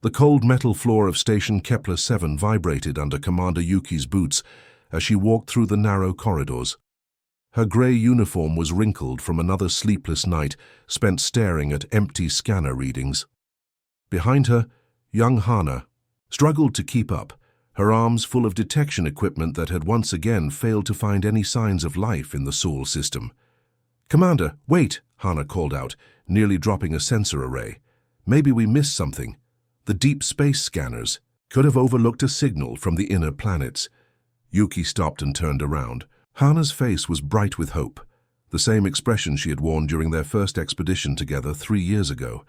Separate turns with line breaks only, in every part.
The cold metal floor of Station Kepler 7 vibrated under Commander Yuki's boots as she walked through the narrow corridors. Her grey uniform was wrinkled from another sleepless night spent staring at empty scanner readings. Behind her, young Hana struggled to keep up, her arms full of detection equipment that had once again failed to find any signs of life in the Sol system. "Commander, wait!" Hana called out, nearly dropping a sensor array. "Maybe we missed something. The deep space scanners could have overlooked a signal from the inner planets." Yuki stopped and turned around. Hana's face was bright with hope, the same expression she had worn during their first expedition together 3 years ago.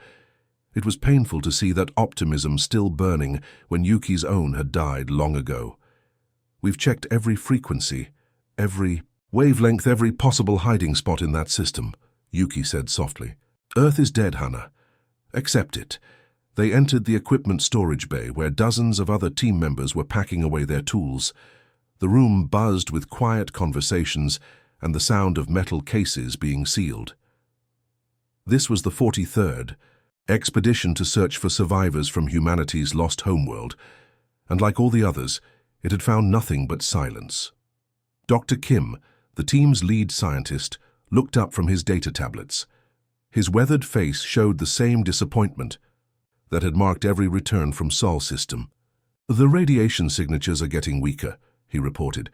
It was painful to see that optimism still burning when Yuki's own had died long ago. "We've checked every frequency, every wavelength, every possible hiding spot in that system," Yuki said softly. "Earth is dead, Hana. Accept it." They entered the equipment storage bay where dozens of other team members were packing away their tools. The room buzzed with quiet conversations and the sound of metal cases being sealed. This was the 43rd expedition to search for survivors from humanity's lost homeworld, and like all the others, it had found nothing but silence. Dr. Kim, the team's lead scientist, looked up from his data tablets. His weathered face showed the same disappointment that had marked every return from Sol system. "The radiation signatures are getting weaker," he reported.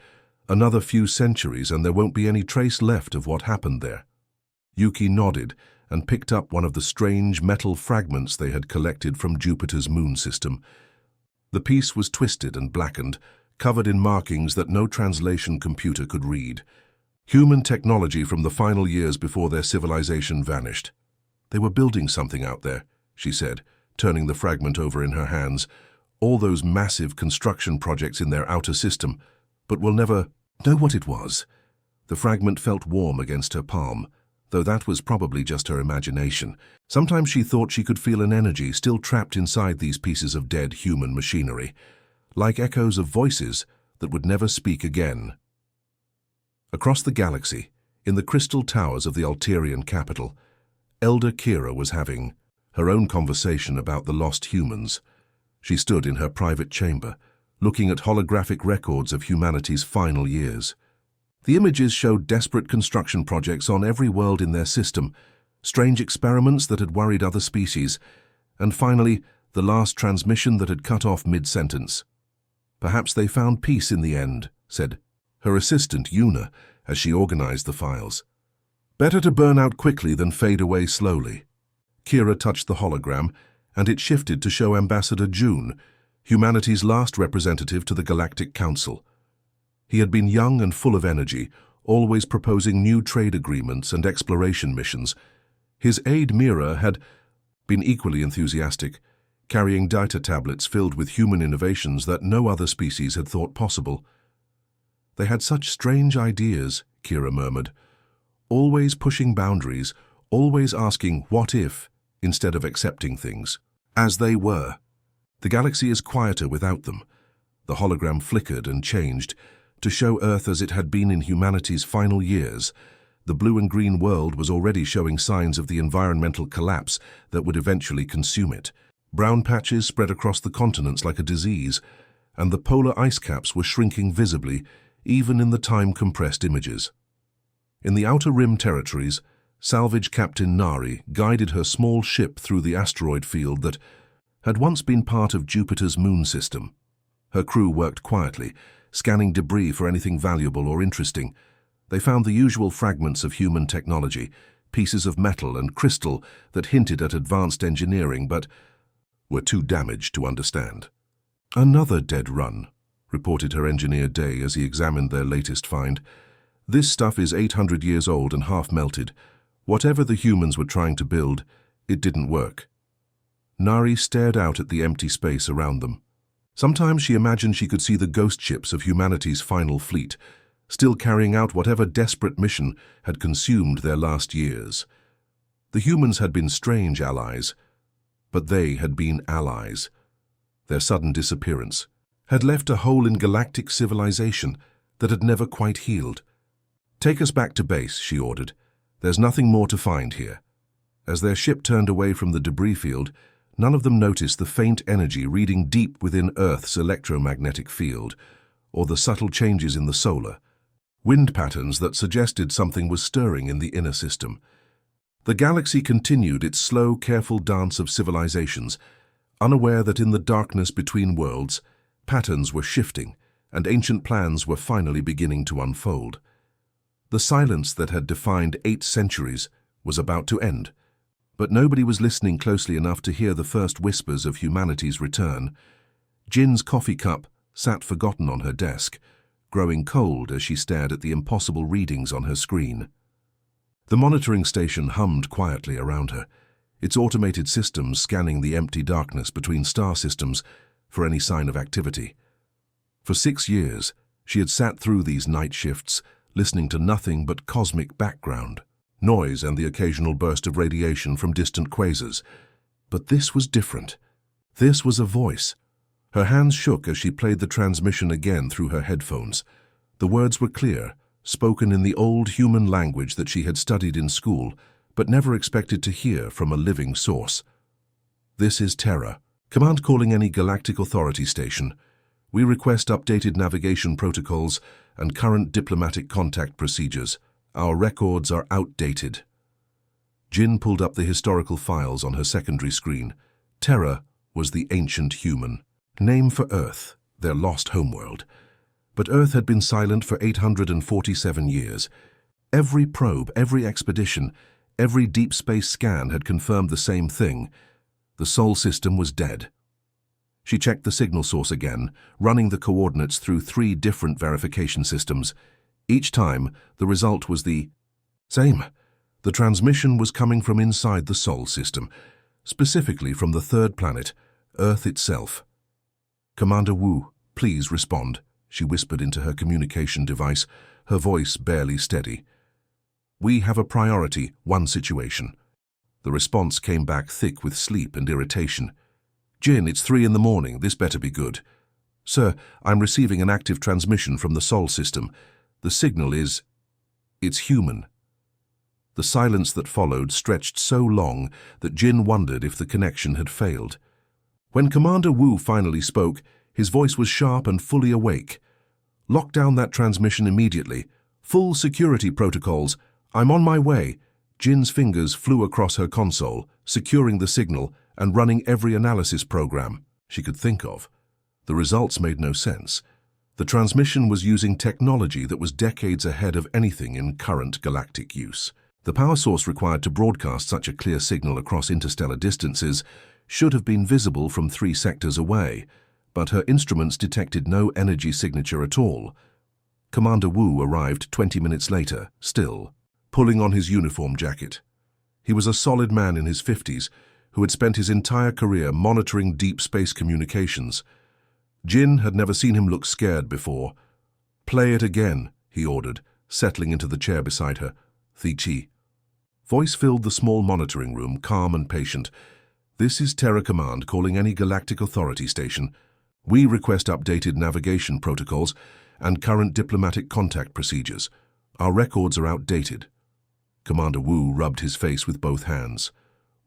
"Another few centuries and there won't be any trace left of what happened there." Yuki nodded and picked up one of the strange metal fragments they had collected from Jupiter's moon system. The piece was twisted and blackened, covered in markings that no translation computer could read. Human technology from the final years before their civilization vanished. "They were building something out there," she said, turning the fragment over in her hands. "All those massive construction projects in their outer system, but we'll never know what it was." The fragment felt warm against her palm, though that was probably just her imagination. Sometimes she thought she could feel an energy still trapped inside these pieces of dead human machinery, like echoes of voices that would never speak again. Across the galaxy, in the crystal towers of the Alterian capital, Elder Kira was having her own conversation about the lost humans. She stood in her private chamber, looking at holographic records of humanity's final years. The images showed desperate construction projects on every world in their system, strange experiments that had worried other species, and finally, the last transmission that had cut off mid-sentence. "Perhaps they found peace in the end," said her assistant Yuna as she organized the files. "Better to burn out quickly than fade away slowly." Kira touched the hologram, and it shifted to show Ambassador June, humanity's last representative to the Galactic Council. He had been young and full of energy, always proposing new trade agreements and exploration missions. His aide Mira had been equally enthusiastic, carrying data tablets filled with human innovations that no other species had thought possible. "They had such strange ideas," Kira murmured, "always pushing boundaries, always asking what if instead of accepting things as they were. The galaxy is quieter without them." The hologram flickered and changed to show Earth as it had been in humanity's final years. The blue and green world was already showing signs of the environmental collapse that would eventually consume it. Brown patches spread across the continents like a disease, and the polar ice caps were shrinking visibly, even in the time-compressed images. In the Outer Rim territories, salvage Captain Nari guided her small ship through the asteroid field that had once been part of Jupiter's moon system. Her crew worked quietly, scanning debris for anything valuable or interesting. They found the usual fragments of human technology, pieces of metal and crystal that hinted at advanced engineering but were too damaged to understand. "Another dead run," reported her engineer Day as he examined their latest find. "This stuff is 800 years old and half melted. Whatever the humans were trying to build, it didn't work." Nari stared out at the empty space around them. Sometimes she imagined she could see the ghost ships of humanity's final fleet, still carrying out whatever desperate mission had consumed their last years. The humans had been strange allies, but they had been allies. Their sudden disappearance had left a hole in galactic civilization that had never quite healed. "Take us back to base," she ordered. "There's nothing more to find here." As their ship turned away from the debris field, None of them noticed the faint energy reading deep within Earth's electromagnetic field, or the subtle changes in the solar wind patterns that suggested something was stirring in the inner system. The galaxy continued its slow, careful dance of civilizations, unaware that in the darkness between worlds, patterns were shifting and ancient plans were finally beginning to unfold. The silence that had defined 8 centuries was about to end, but nobody was listening closely enough to hear the first whispers of humanity's return. Jin's coffee cup sat forgotten on her desk, growing cold as she stared at the impossible readings on her screen. The monitoring station hummed quietly around her, its automated systems scanning the empty darkness between star systems for any sign of activity. For 6 years, she had sat through these night shifts, listening to nothing but cosmic background noise and the occasional burst of radiation from distant quasars. But this was different. This was a voice. Her hands shook as she played the transmission again through her headphones. The words were clear, spoken in the old human language that she had studied in school, but never expected to hear from a living source. This is Terra. Command calling any Galactic Authority station. We request updated navigation protocols and current diplomatic contact procedures. Our records are outdated. Jin pulled up the historical files on her secondary screen. Terra was the ancient human. Name for Earth, their lost homeworld. But Earth had been silent for 847 years. Every probe, every expedition, every deep space scan had confirmed the same thing. The Sol system was dead. She checked the signal source again, running the coordinates through 3 different verification systems. Each time, the result was the same. The transmission was coming from inside the Sol system, specifically from the 3rd planet, Earth itself. Commander Wu, please respond, she whispered into her communication device, her voice barely steady. We have a priority, 1 situation. The response came back thick with sleep and irritation. Jin, it's 3 in the morning, this better be good. Sir, I'm receiving an active transmission from the Sol system. The signal is... it's human. The silence that followed stretched so long that Jin wondered if the connection had failed. When Commander Wu finally spoke, his voice was sharp and fully awake. Lock down that transmission immediately. Full security protocols. I'm on my way. Jin's fingers flew across her console, securing the signal and running every analysis program she could think of. The results made no sense. The transmission was using technology that was decades ahead of anything in current galactic use. The power source required to broadcast such a clear signal across interstellar distances should have been visible from 3 sectors away, but her instruments detected no energy signature at all. Commander Wu arrived 20 minutes later, still, pulling on his uniform jacket. He was a solid man in his 50s who had spent his entire career monitoring deep space communications. Jin had never seen him look scared before. Play it again, he ordered, settling into the chair beside her. Thi-Chi. Voice filled the small monitoring room, calm and patient. This is Terra Command calling any Galactic Authority station. We request updated navigation protocols and current diplomatic contact procedures. Our records are outdated. Commander Wu rubbed his face with both hands.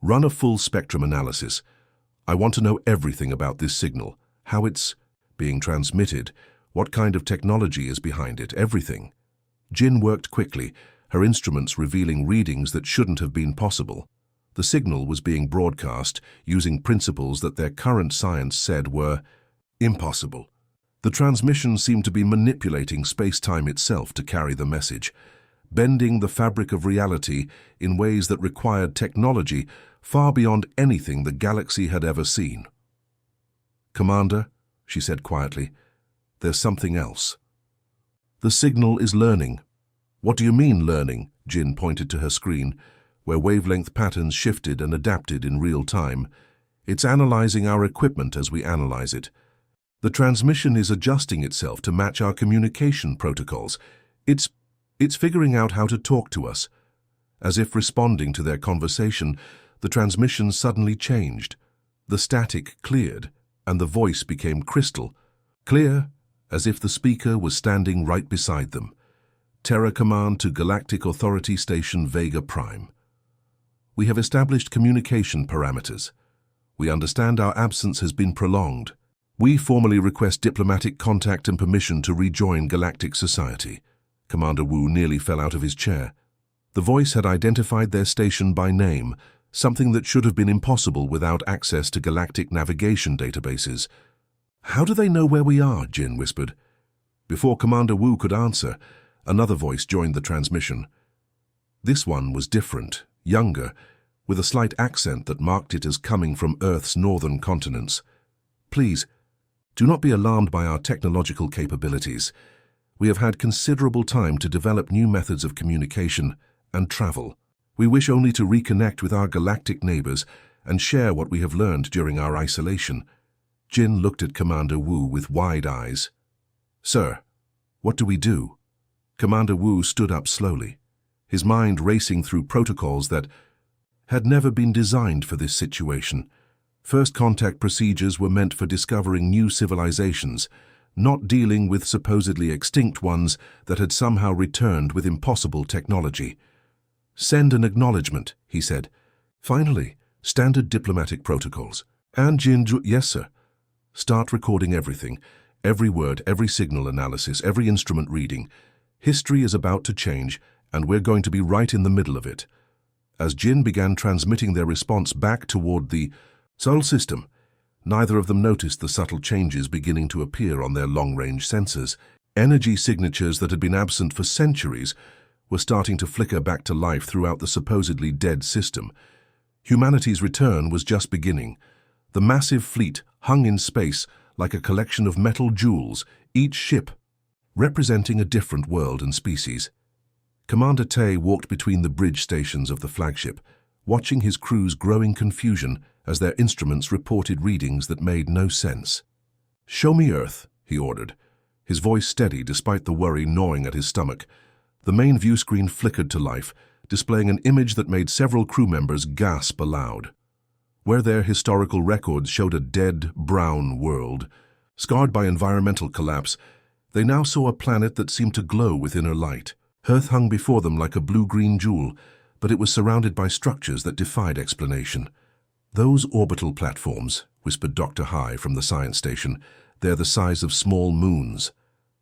Run a full spectrum analysis. I want to know everything about this signal, how it's being transmitted, what kind of technology is behind it, everything. Jin worked quickly, her instruments revealing readings that shouldn't have been possible. The signal was being broadcast using principles that their current science said were impossible. The transmission seemed to be manipulating space-time itself to carry the message, bending the fabric of reality in ways that required technology far beyond anything the galaxy had ever seen. Commander, she said quietly, there's something else. The signal is learning. What do you mean, learning? Jin pointed to her screen, where wavelength patterns shifted and adapted in real time. It's analyzing our equipment as we analyze it. The transmission is adjusting itself to match our communication protocols. It's figuring out how to talk to us. As if responding to their conversation, the transmission suddenly changed. The static cleared, and the voice became crystal, clear, as if the speaker was standing right beside them. Terra Command to Galactic Authority Station Vega Prime. We have established communication parameters. We understand our absence has been prolonged. We formally request diplomatic contact and permission to rejoin galactic society." Commander Wu nearly fell out of his chair. The voice had identified their station by name, something that should have been impossible without access to galactic navigation databases. "How do they know where we are?" Jin whispered. Before Commander Wu could answer, another voice joined the transmission. This one was different, younger, with a slight accent that marked it as coming from Earth's northern continents. "Please, do not be alarmed by our technological capabilities. We have had considerable time to develop new methods of communication and travel. We wish only to reconnect with our galactic neighbors and share what we have learned during our isolation." Jin looked at Commander Wu with wide eyes. "Sir, what do we do?" Commander Wu stood up slowly, his mind racing through protocols that had never been designed for this situation. First contact procedures were meant for discovering new civilizations, not dealing with supposedly extinct ones that had somehow returned with impossible technology. "Send an acknowledgement," he said. "Finally, standard diplomatic protocols." And Jin drew, "Yes, sir." "Start recording everything, every word, every signal analysis, every instrument reading. History is about to change, and we're going to be right in the middle of it." As Jin began transmitting their response back toward the Sol system, neither of them noticed the subtle changes beginning to appear on their long-range sensors. Energy signatures that had been absent for centuries were starting to flicker back to life throughout the supposedly dead system. Humanity's return was just beginning. The massive fleet hung in space like a collection of metal jewels, each ship representing a different world and species. Commander Tay walked between the bridge stations of the flagship, watching his crew's growing confusion as their instruments reported readings that made no sense. "Show me Earth," he ordered, his voice steady despite the worry gnawing at his stomach. The main view screen flickered to life, displaying an image that made several crew members gasp aloud. Where their historical records showed a dead, brown world, scarred by environmental collapse, they now saw a planet that seemed to glow with inner light. Earth hung before them like a blue-green jewel, but it was surrounded by structures that defied explanation. "Those orbital platforms," whispered Dr. Hai from the science station, "they're the size of small moons."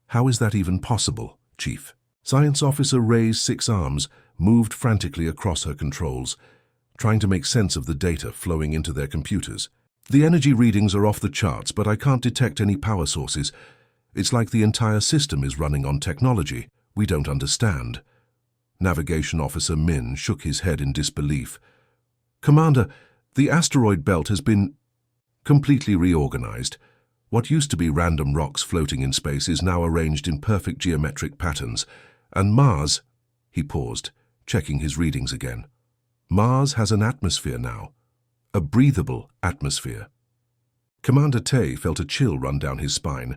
"How is that even possible, Chief?" Science Officer Ray's 6 arms moved frantically across her controls, trying to make sense of the data flowing into their computers. "The energy readings are off the charts, but I can't detect any power sources. It's like the entire system is running on technology we don't understand." Navigation Officer Min shook his head in disbelief. "Commander, the asteroid belt has been completely reorganized. What used to be random rocks floating in space is now arranged in perfect geometric patterns. And Mars," he paused, checking his readings again. "Mars has an atmosphere now, a breathable atmosphere." Commander Tay felt a chill run down his spine.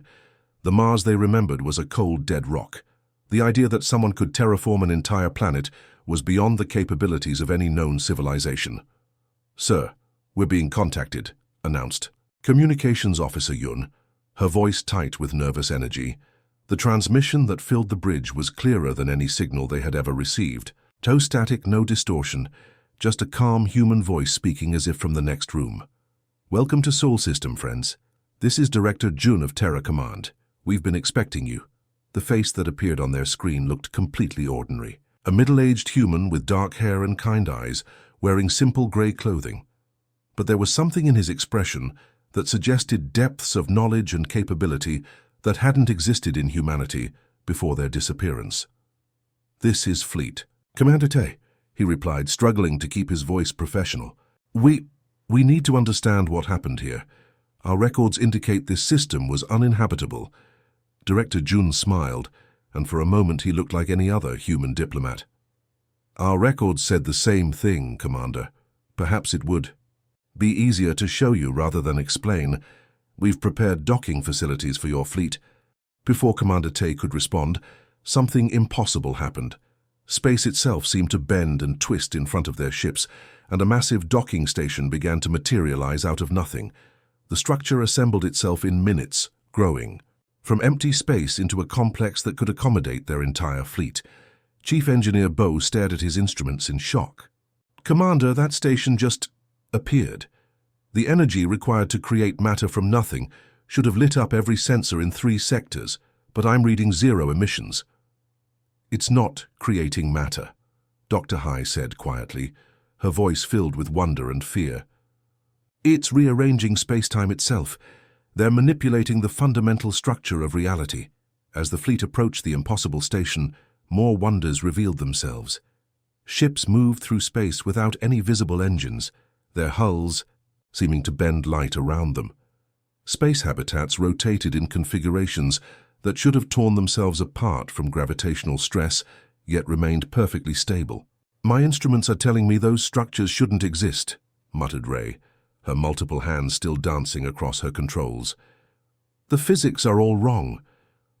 The Mars they remembered was a cold, dead rock. The idea that someone could terraform an entire planet was beyond the capabilities of any known civilization. "Sir, we're being contacted," announced Communications Officer Yun, her voice tight with nervous energy. The transmission that filled the bridge was clearer than any signal they had ever received. Toe static, no distortion, just a calm human voice speaking as if from the next room. "Welcome to Sol System, friends. This is Director Jun of Terra Command. We've been expecting you." The face that appeared on their screen looked completely ordinary. A middle-aged human with dark hair and kind eyes, wearing simple gray clothing. But there was something in his expression that suggested depths of knowledge and capability that hadn't existed in humanity before their disappearance. "This is Fleet." "Commander Tay," he replied, struggling to keep his voice professional. We need to understand what happened here. Our records indicate this system was uninhabitable." Director Jun smiled, and for a moment he looked like any other human diplomat. "Our records said the same thing, Commander. Perhaps it would be easier to show you rather than explain. We've prepared docking facilities for your fleet." Before Commander Tay could respond, something impossible happened. Space itself seemed to bend and twist in front of their ships, and a massive docking station began to materialize out of nothing. The structure assembled itself in minutes, growing from empty space into a complex that could accommodate their entire fleet. Chief Engineer Bo stared at his instruments in shock. "Commander, that station just appeared." The energy required to create matter from nothing should have lit up every sensor in 3 sectors, but I'm reading 0 emissions. It's not creating matter, Dr. Hai said quietly, her voice filled with wonder and fear. It's rearranging space-time itself. They're manipulating the fundamental structure of reality. As the fleet approached the impossible station, more wonders revealed themselves. Ships moved through space without any visible engines, their hulls seeming to bend light around them. Space habitats rotated in configurations that should have torn themselves apart from gravitational stress, yet remained perfectly stable. My instruments are telling me those structures shouldn't exist, muttered Ray, her multiple hands still dancing across her controls. The physics are all wrong.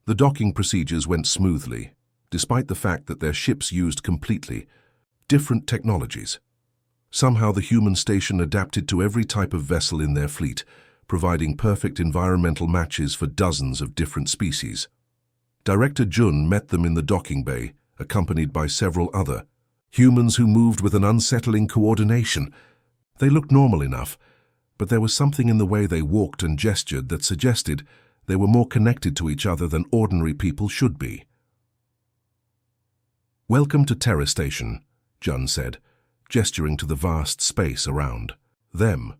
The docking procedures went smoothly, despite the fact that their ships used completely different technologies. Somehow the human station adapted to every type of vessel in their fleet, providing perfect environmental matches for dozens of different species. Director Jun met them in the docking bay, accompanied by several other humans who moved with an unsettling coordination. They looked normal enough, but there was something in the way they walked and gestured that suggested they were more connected to each other than ordinary people should be. "Welcome to Terra Station," Jun said, gesturing to the vast space around them.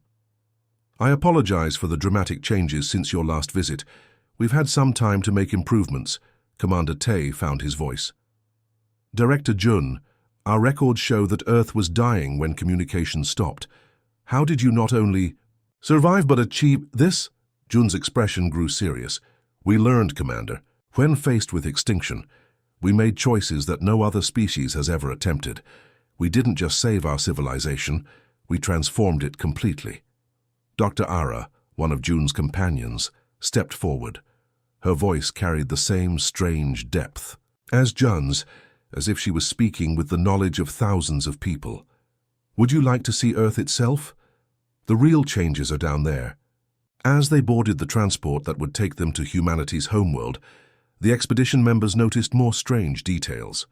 "I apologize for the dramatic changes since your last visit. We've had some time to make improvements," Commander Tay found his voice. "Director Jun, our records show that Earth was dying when communication stopped. How did you not only survive but achieve this?" Jun's expression grew serious. "We learned, Commander. When faced with extinction, we made choices that no other species has ever attempted. We didn't just save our civilization, we transformed it completely." Dr. Ara, one of Jun's companions, stepped forward. Her voice carried the same strange depth as Jun's, as if she was speaking with the knowledge of thousands of people. "Would you like to see Earth itself? The real changes are down there." As they boarded the transport that would take them to humanity's homeworld, the expedition members noticed more strange details.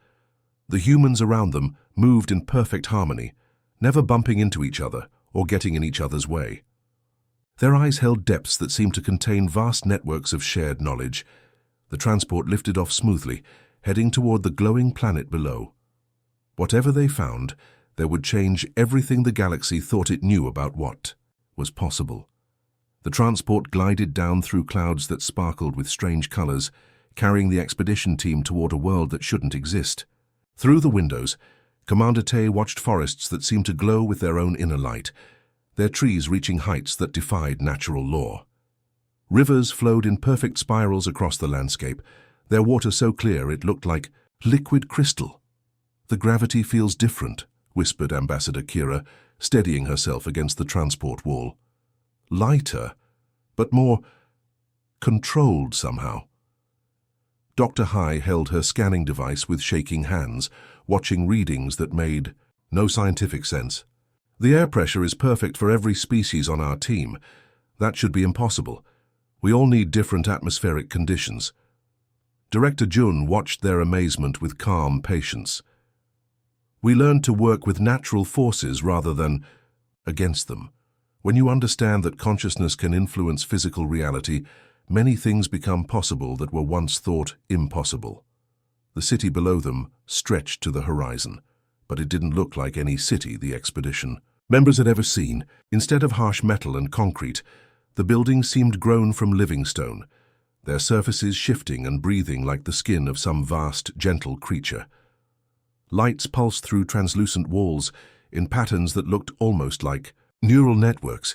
The humans around them moved in perfect harmony, never bumping into each other or getting in each other's way. Their eyes held depths that seemed to contain vast networks of shared knowledge. The transport lifted off smoothly, heading toward the glowing planet below. Whatever they found, they would change everything the galaxy thought it knew about what was possible. The transport glided down through clouds that sparkled with strange colors, carrying the expedition team toward a world that shouldn't exist. Through the windows, Commander Tay watched forests that seemed to glow with their own inner light, their trees reaching heights that defied natural law. Rivers flowed in perfect spirals across the landscape, their water so clear it looked like liquid crystal. "The gravity feels different," whispered Ambassador Kira, steadying herself against the transport wall. "Lighter, but more controlled somehow." Dr. Hai held her scanning device with shaking hands, watching readings that made no scientific sense. "The air pressure is perfect for every species on our team. That should be impossible. We all need different atmospheric conditions." Director Jun watched their amazement with calm patience. "We learned to work with natural forces rather than against them. When you understand that consciousness can influence physical reality, many things become possible that were once thought impossible." The city below them stretched to the horizon, but it didn't look like any city the expedition members had ever seen. Instead of harsh metal and concrete, the buildings seemed grown from living stone, their surfaces shifting and breathing like the skin of some vast, gentle creature. Lights pulsed through translucent walls in patterns that looked almost like neural networks.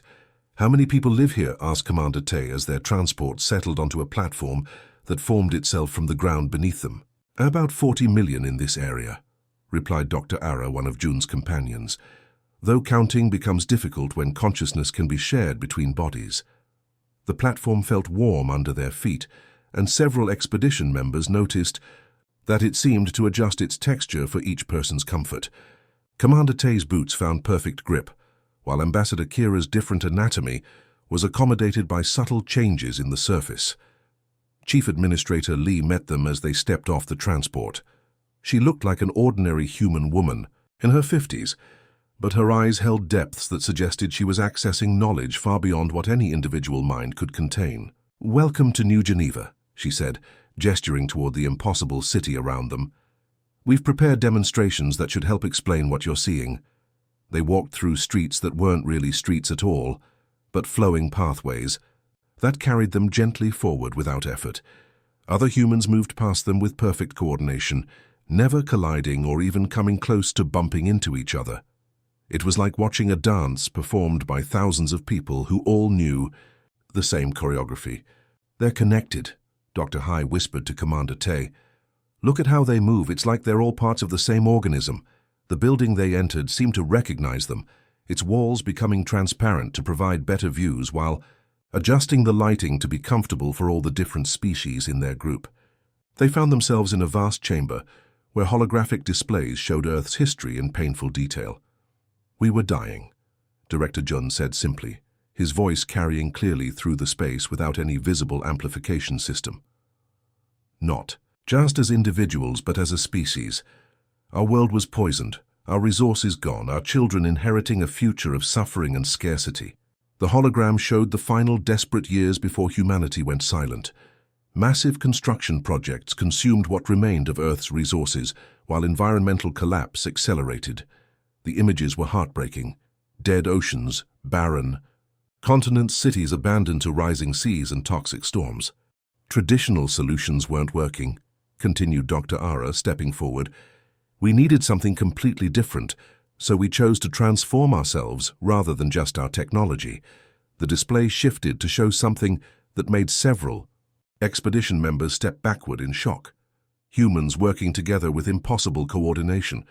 "How many people live here?" asked Commander Tay as their transport settled onto a platform that formed itself from the ground beneath them. "About 40 million in this area," replied Dr. Ara, one of Jun's companions, "though counting becomes difficult when consciousness can be shared between bodies." The platform felt warm under their feet, and several expedition members noticed that it seemed to adjust its texture for each person's comfort. Commander Tay's boots found perfect grip, while Ambassador Kira's different anatomy was accommodated by subtle changes in the surface. Chief Administrator Lee met them as they stepped off the transport. She looked like an ordinary human woman, in her 50s, but her eyes held depths that suggested she was accessing knowledge far beyond what any individual mind could contain. "Welcome to New Geneva," she said, gesturing toward the impossible city around them. "We've prepared demonstrations that should help explain what you're seeing." They walked through streets that weren't really streets at all, but flowing pathways that carried them gently forward without effort. Other humans moved past them with perfect coordination, never colliding or even coming close to bumping into each other. It was like watching a dance performed by thousands of people who all knew the same choreography. "They're connected," Dr. Hai whispered to Commander Tay. "Look at how they move. It's like they're all parts of the same organism." The building they entered seemed to recognize them, its walls becoming transparent to provide better views while adjusting the lighting to be comfortable for all the different species in their group. They found themselves in a vast chamber where holographic displays showed Earth's history in painful detail. "We were dying," Director Jun said simply, his voice carrying clearly through the space without any visible amplification system. "Not just as individuals, but as a species. Our world was poisoned, our resources gone, our children inheriting a future of suffering and scarcity." The hologram showed the final desperate years before humanity went silent. Massive construction projects consumed what remained of Earth's resources, while environmental collapse accelerated. The images were heartbreaking. Dead oceans, barren, continents, cities abandoned to rising seas and toxic storms. "Traditional solutions weren't working," continued Dr. Ara, stepping forward. "We needed something completely different, so we chose to transform ourselves rather than just our technology." The display shifted to show something that made several expedition members step backward in shock. Humans working together with impossible coordination,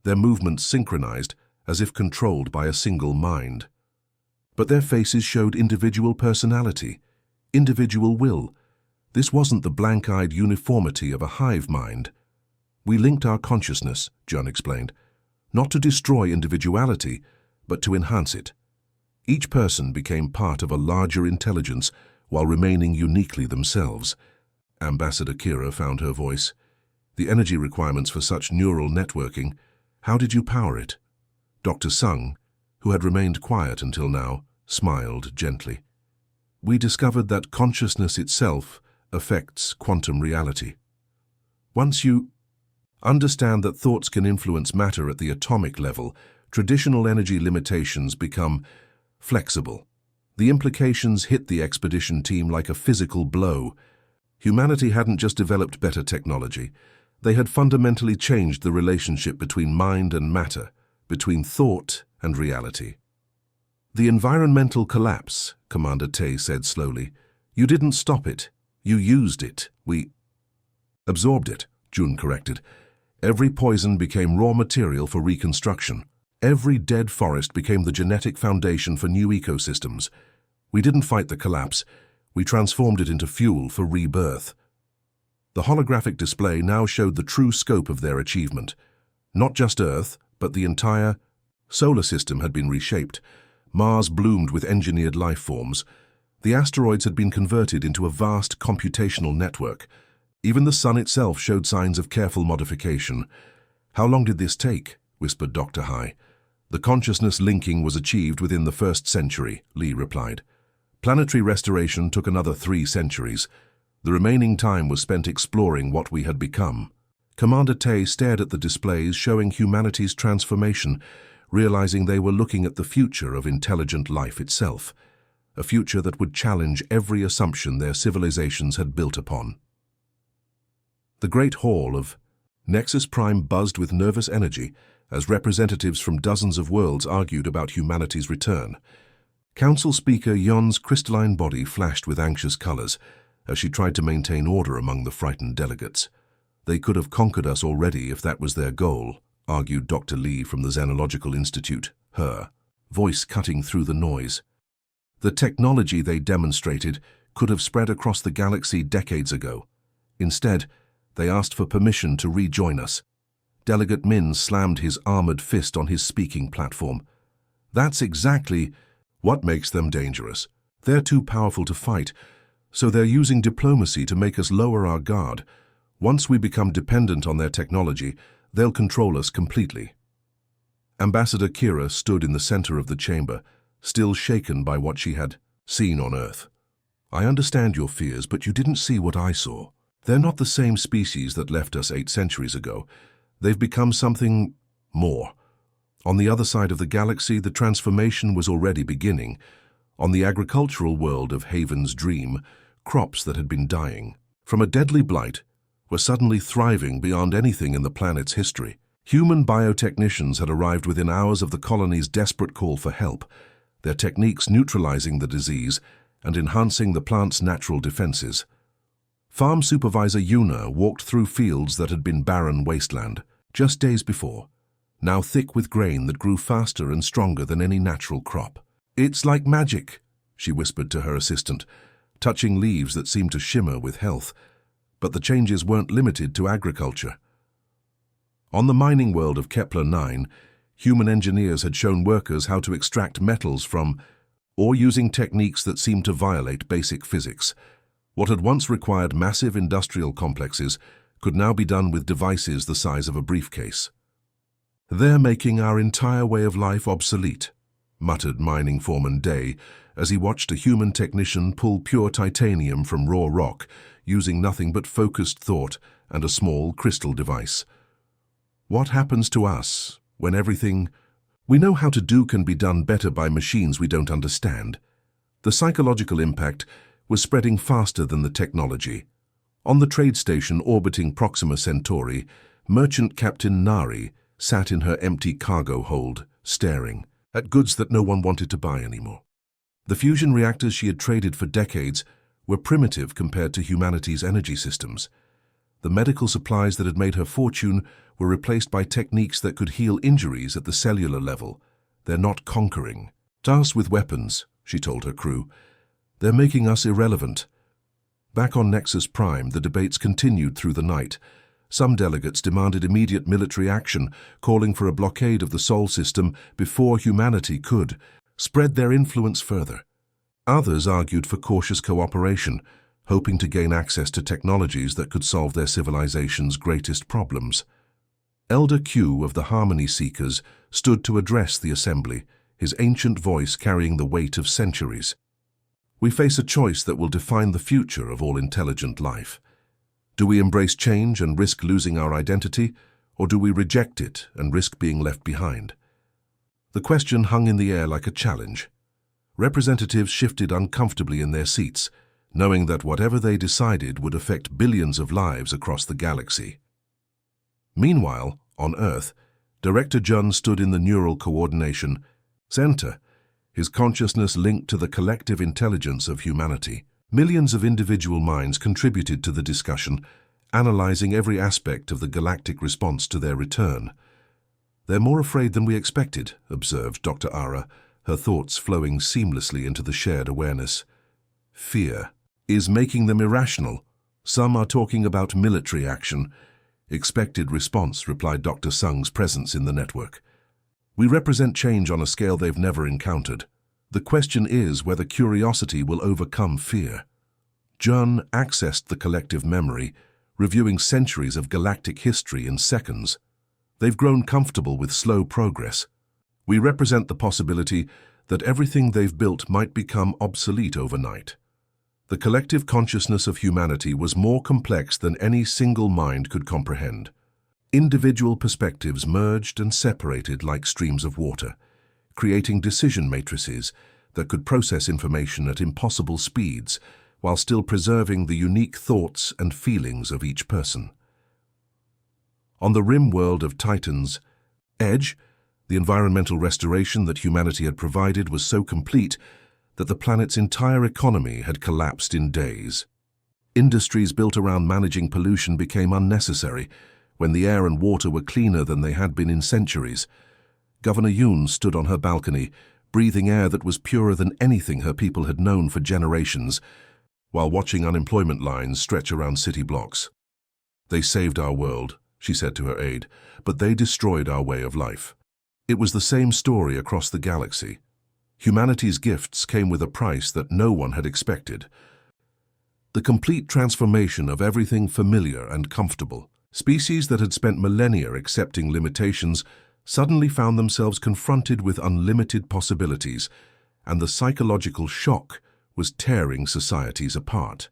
their movements synchronized as if controlled by a single mind. But their faces showed individual personality, individual will. This wasn't the blank-eyed uniformity of a hive mind. "We linked our consciousness," John explained, "not to destroy individuality, but to enhance it." Each person became part of a larger intelligence while remaining uniquely themselves. Ambassador Kira found her voice. "The energy requirements for such neural networking, how did you power it?" Dr. Sung, who had remained quiet until now, smiled gently. "We discovered that consciousness itself affects quantum reality. Once you understand that thoughts can influence matter at the atomic level, traditional energy limitations become flexible." The implications hit the expedition team like a physical blow. Humanity hadn't just developed better technology. They had fundamentally changed the relationship between mind and matter, between thought and reality. "The environmental collapse," Commander Tay said slowly. "You didn't stop it. You used it. We absorbed it," Jun corrected. "Every poison became raw material for reconstruction. Every dead forest became the genetic foundation for new ecosystems. We didn't fight the collapse. We transformed it into fuel for rebirth." The holographic display now showed the true scope of their achievement. Not just Earth, but the entire solar system had been reshaped. Mars bloomed with engineered life forms. The asteroids had been converted into a vast computational network. Even the sun itself showed signs of careful modification. "How long did this take?" whispered Dr. Hai. "The consciousness linking was achieved within the 1st century," Lee replied. "Planetary restoration took another 3 centuries. The remaining time was spent exploring what we had become." Commander Tay stared at the displays showing humanity's transformation, realizing they were looking at the future of intelligent life itself, a future that would challenge every assumption their civilizations had built upon. The Great Hall of Nexus Prime buzzed with nervous energy as representatives from dozens of worlds argued about humanity's return. Council Speaker Yon's crystalline body flashed with anxious colors as she tried to maintain order among the frightened delegates. "They could have conquered us already if that was their goal," argued Dr. Lee from the Xenological Institute, her voice cutting through the noise. "The technology they demonstrated could have spread across the galaxy decades ago. Instead, they asked for permission to rejoin us." Delegate Min slammed his armored fist on his speaking platform. "That's exactly what makes them dangerous. They're too powerful to fight, so they're using diplomacy to make us lower our guard. Once we become dependent on their technology, they'll control us completely." Ambassador Kira stood in the center of the chamber, still shaken by what she had seen on Earth. I understand your fears, but you didn't see what I saw. They're not the same species that left us 8 centuries ago. They've become something more. On the other side of the galaxy, the transformation was already beginning. On the agricultural world of Haven's Dream, crops that had been dying from a deadly blight were suddenly thriving beyond anything in the planet's history. Human biotechnicians had arrived within hours of the colony's desperate call for help, their techniques neutralizing the disease and enhancing the plant's natural defenses. Farm Supervisor Yuna walked through fields that had been barren wasteland just days before, now thick with grain that grew faster and stronger than any natural crop. "It's like magic," she whispered to her assistant, touching leaves that seemed to shimmer with health. But the changes weren't limited to agriculture. On the mining world of Kepler 9, human engineers had shown workers how to extract metals from ore using techniques that seemed to violate basic physics. What had once required massive industrial complexes could now be done with devices the size of a briefcase. "They're making our entire way of life obsolete," muttered mining foreman Day as he watched a human technician pull pure titanium from raw rock using nothing but focused thought and a small crystal device. "What happens to us when everything we know how to do can be done better by machines we don't understand?" The psychological impact was spreading faster than the technology. On the trade station orbiting Proxima Centauri, merchant Captain Nari sat in her empty cargo hold, staring at goods that no one wanted to buy anymore. The fusion reactors she had traded for decades were primitive compared to humanity's energy systems. The medical supplies that had made her fortune were replaced by techniques that could heal injuries at the cellular level. "They're not conquering us with weapons," she told her crew. "They're making us irrelevant." Back on Nexus Prime, the debates continued through the night. Some delegates demanded immediate military action, calling for a blockade of the Sol system before humanity could spread their influence further. Others argued for cautious cooperation, hoping to gain access to technologies that could solve their civilization's greatest problems. Elder Q of the Harmony Seekers stood to address the assembly, his ancient voice carrying the weight of centuries. "We face a choice that will define the future of all intelligent life. Do we embrace change and risk losing our identity, or do we reject it and risk being left behind?" The question hung in the air like a challenge. Representatives shifted uncomfortably in their seats, knowing that whatever they decided would affect billions of lives across the galaxy. Meanwhile, on Earth, Director Jun stood in the Neural Coordination Center, his consciousness linked to the collective intelligence of humanity. Millions of individual minds contributed to the discussion, analyzing every aspect of the galactic response to their return. "They're more afraid than we expected," observed Dr. Ara, her thoughts flowing seamlessly into the shared awareness. "Fear is making them irrational. Some are talking about military action." "Expected response," replied Dr. Sung's presence in the network. "We represent change on a scale they've never encountered. The question is whether curiosity will overcome fear." Jun accessed the collective memory, reviewing centuries of galactic history in seconds. "They've grown comfortable with slow progress. We represent the possibility that everything they've built might become obsolete overnight." The collective consciousness of humanity was more complex than any single mind could comprehend. Individual perspectives merged and separated like streams of water, creating decision matrices that could process information at impossible speeds while still preserving the unique thoughts and feelings of each person. On the rim world of Titan's edge, the environmental restoration that humanity had provided was so complete that the planet's entire economy had collapsed in days. Industries built around managing pollution became unnecessary when the air and water were cleaner than they had been in centuries. Governor Yoon stood on her balcony, breathing air that was purer than anything her people had known for generations, while watching unemployment lines stretch around city blocks. "They saved our world," she said to her aide, "but they destroyed our way of life." It was the same story across the galaxy. Humanity's gifts came with a price that no one had expected. The complete transformation of everything familiar and comfortable. Species that had spent millennia accepting limitations suddenly found themselves confronted with unlimited possibilities, and the psychological shock was tearing societies apart.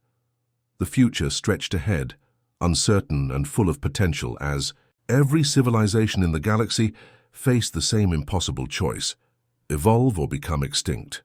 The future stretched ahead, uncertain and full of potential, as every civilization in the galaxy faced the same impossible choice: evolve or become extinct.